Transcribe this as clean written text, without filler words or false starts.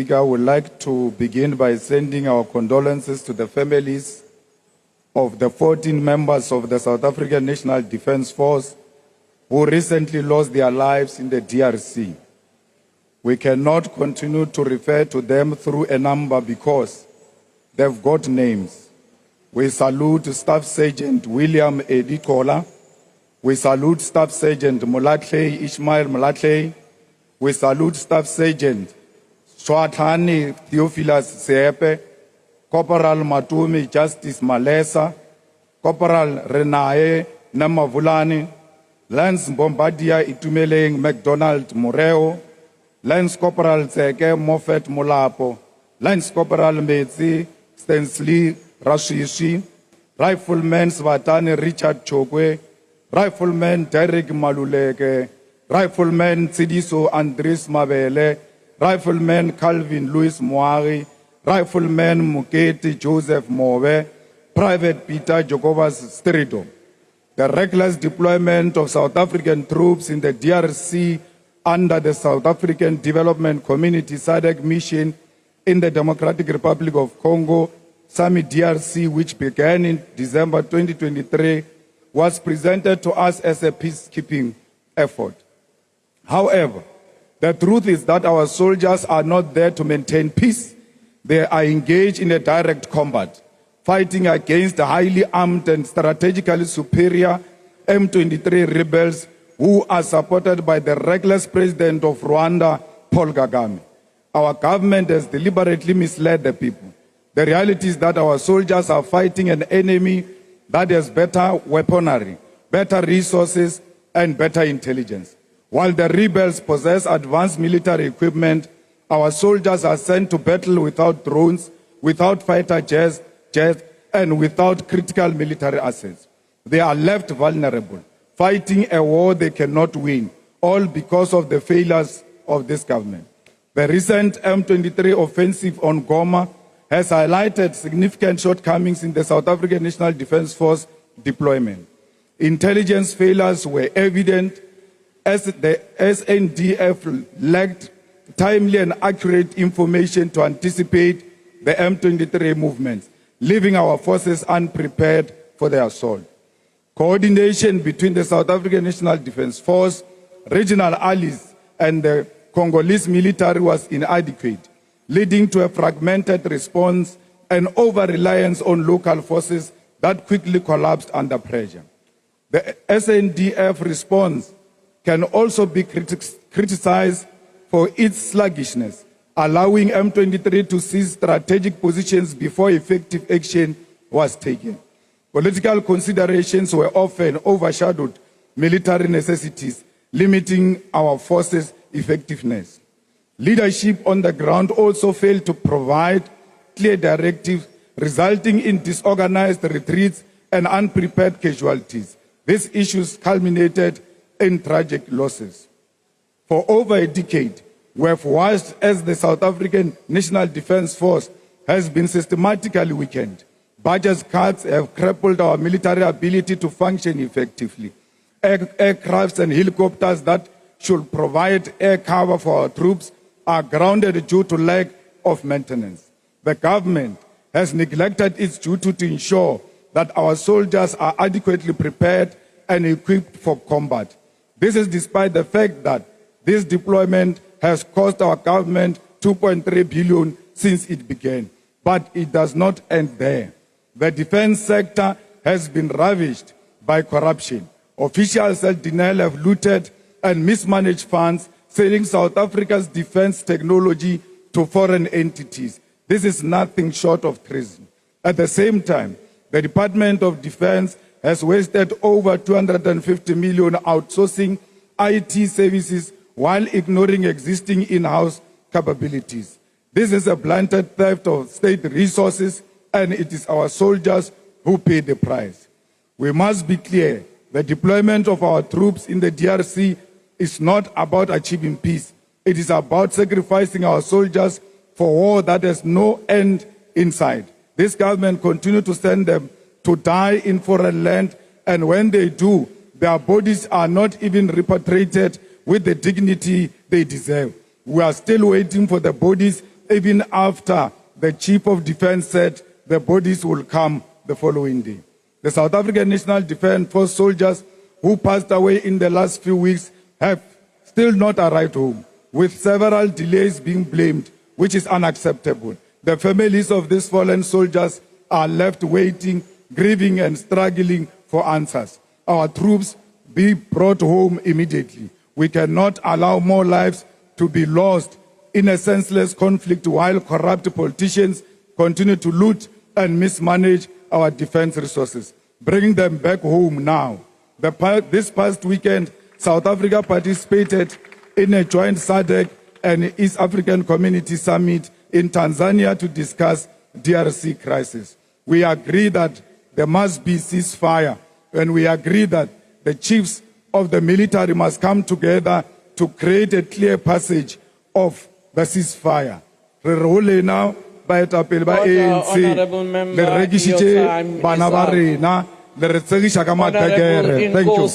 I would like to begin by sending our condolences to the families of the 14 members of the South African National Defence Force who recently lost their lives in the DRC. We cannot continue to refer to them through a number because they've got names. We salute Staff Sergeant William Edikola. We salute Staff Sergeant Molatley Ishmael Molatley. We salute Staff Sergeant Swatani Theophilus Seepe, Corporal Matumi Justice Malesa, Corporal Renae Namavulani, Lance Bombardier Itumeleng McDonald Moreo, Lance Corporal Zeke Moffat Molapo, Lance Corporal Metzi Stensley Rashishi, Rifleman Svatani Richard Chokwe, Rifleman Derek Maluleke, Rifleman Sidiso Andres Mabele, Rifleman Calvin Louis Moari, Rifleman Muketi Joseph Mowe, Private Peter Jacobus Strido. The reckless deployment of South African troops in the DRC under the South African Development Community SADC mission in the Democratic Republic of Congo, SAMI DRC, which began in December 2023, was presented to us as a peacekeeping effort. However, the truth is that our soldiers are not there to maintain peace. They are engaged in a direct combat, fighting against the highly armed and strategically superior M23 rebels who are supported by the reckless president of Rwanda, Paul Kagame. Our government has deliberately misled the people. The reality is that our soldiers are fighting an enemy that has better weaponry, better resources, and better intelligence. While the rebels possess advanced military equipment, our soldiers are sent to battle without drones, without fighter jets, and without critical military assets. They are left vulnerable, fighting a war they cannot win, all because of the failures of this government. The recent M23 offensive on Goma has highlighted significant shortcomings in the South African National Defence Force deployment. Intelligence failures were evident as the SANDF lacked timely and accurate information to anticipate the M23 movements, leaving our forces unprepared for the assault. Coordination between the South African National Defence Force, regional allies, and the Congolese military was inadequate, leading to a fragmented response and over-reliance on local forces that quickly collapsed under pressure. The SANDF response can also be criticized for its sluggishness, allowing M23 to seize strategic positions before effective action was taken. Political considerations were often overshadowed military necessities, limiting our forces' effectiveness. Leadership on the ground also failed to provide clear directives, resulting in disorganized retreats and unprepared casualties. These issues culminated in tragic losses. For over a decade, we have watched as the South African National Defence Force has been systematically weakened. Budget cuts have crippled our military ability to function effectively. Aircrafts and helicopters that should provide air cover for our troops are grounded due to lack of maintenance. The government has neglected its duty to ensure that our soldiers are adequately prepared and equipped for combat. This is despite the fact that this deployment has cost our government 2.3 billion since it began. But it does not end there. The defense sector has been ravished by corruption. Officials at Denel have looted and mismanaged funds, selling South Africa's defense technology to foreign entities. This is nothing short of treason. At the same time, the Department of Defense has wasted over 250 million outsourcing IT services while ignoring existing in-house capabilities. This is a blatant theft of state resources, and it is our soldiers who pay the price. We must be clear, the deployment of our troops in the DRC is not about achieving peace. It is about sacrificing our soldiers for war that has no end in sight. This government continues to send them to die in foreign land, and when they do, their bodies are not even repatriated with the dignity they deserve. We are still waiting for the bodies even after the Chief of Defense said the bodies will come the following day. The South African National Defence Force soldiers who passed away in the last few weeks have still not arrived home, with several delays being blamed, which is unacceptable. The families of these fallen soldiers are left waiting, grieving and struggling for answers. Our troops be brought home immediately. We cannot allow more lives to be lost in a senseless conflict while corrupt politicians continue to loot and mismanage our defense resources. Bring them back home now. This past weekend, South Africa participated in a joint SADC and East African Community Summit in Tanzania to discuss DRC crisis. We agree that there must be ceasefire, and we agree that the chiefs of the military must come together to create a clear passage of the ceasefire. Re role now ba etapele ba ANC le rekisitse bana ba rena le re tsegisha ka matekere. Thank you.